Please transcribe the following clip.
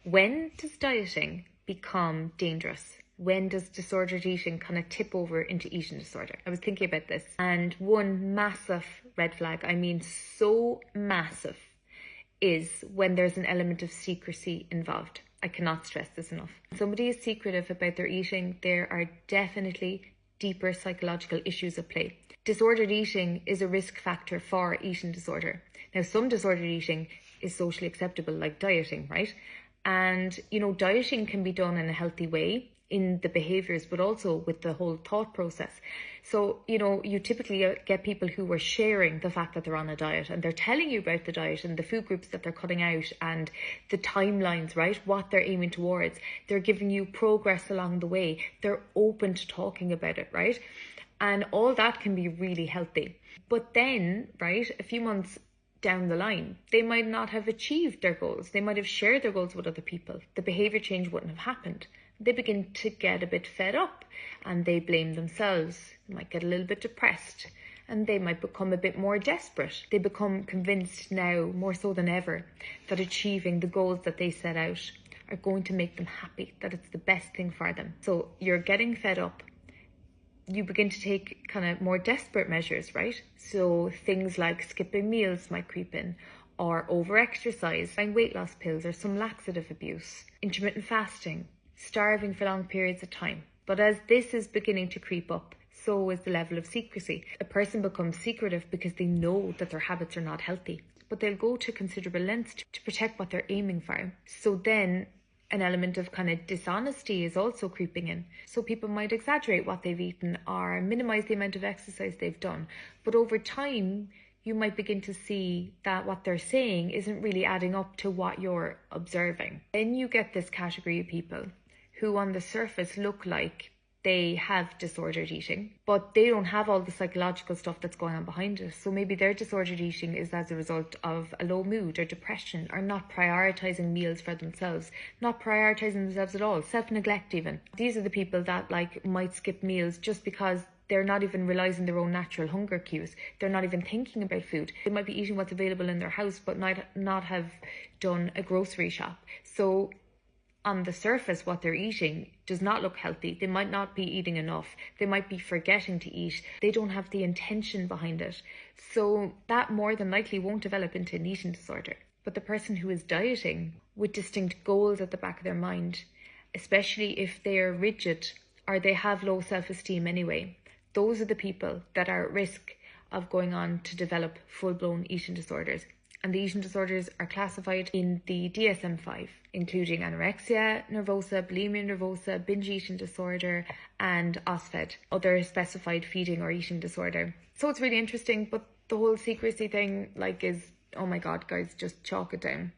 When does dieting become dangerous? When does disordered eating kind of tip over into eating disorder? I was thinking about this, and one massive red flag, I mean so massive, is when there's an element of secrecy involved. I cannot stress this enough. When somebody is secretive about their eating, there are definitely deeper psychological issues at play. Disordered eating is a risk factor for eating disorder. Now, some disordered eating is socially acceptable, like dieting, right? And, dieting can be done in a healthy way in the behaviours, but also with the whole thought process. So, you typically get people who are sharing the fact that they're on a diet, and they're telling you about the diet and the food groups that they're cutting out and the timelines, right? What they're aiming towards. They're giving you progress along the way. They're open to talking about it, right? And all that can be really healthy. But then, right, a few months down the line, they might not have achieved their goals. They might have shared their goals with other people. The behaviour change wouldn't have happened. They begin to get a bit fed up and they blame themselves. They might get a little bit depressed and they might become a bit more desperate. They become convinced now, more so than ever, that achieving the goals that they set out are going to make them happy, that it's the best thing for them. So you're getting fed up. You begin to take kind of more desperate measures, right? So things like skipping meals might creep in, or over-exercise, buying weight loss pills or some laxative abuse, intermittent fasting, starving for long periods of time. But as this is beginning to creep up, so is the level of secrecy. A person becomes secretive because they know that their habits are not healthy, but they'll go to considerable lengths to protect what they're aiming for. So then an element of kind of dishonesty is also creeping in. So people might exaggerate what they've eaten or minimize the amount of exercise they've done. But over time, you might begin to see that what they're saying isn't really adding up to what you're observing. Then you get this category of people who on the surface look like they have disordered eating, but they don't have all the psychological stuff that's going on behind it. So maybe their disordered eating is as a result of a low mood or depression, or not prioritizing meals for themselves, not prioritizing themselves at all, self-neglect even. These are the people that might skip meals just because they're not even realizing their own natural hunger cues. They're not even thinking about food. They might be eating what's available in their house, but not have done a grocery shop. So on the surface, what they're eating does not look healthy. They might not be eating enough. They might be forgetting to eat. They don't have the intention behind it. So that more than likely won't develop into an eating disorder. But the person who is dieting with distinct goals at the back of their mind, especially if they are rigid or they have low self-esteem anyway, those are the people that are at risk of going on to develop full-blown eating disorders. And the eating disorders are classified in the DSM-5, including anorexia nervosa, bulimia nervosa, binge eating disorder, and OSFED, other specified feeding or eating disorder. So it's really interesting, but the whole secrecy thing, is, oh my God, guys, just chalk it down.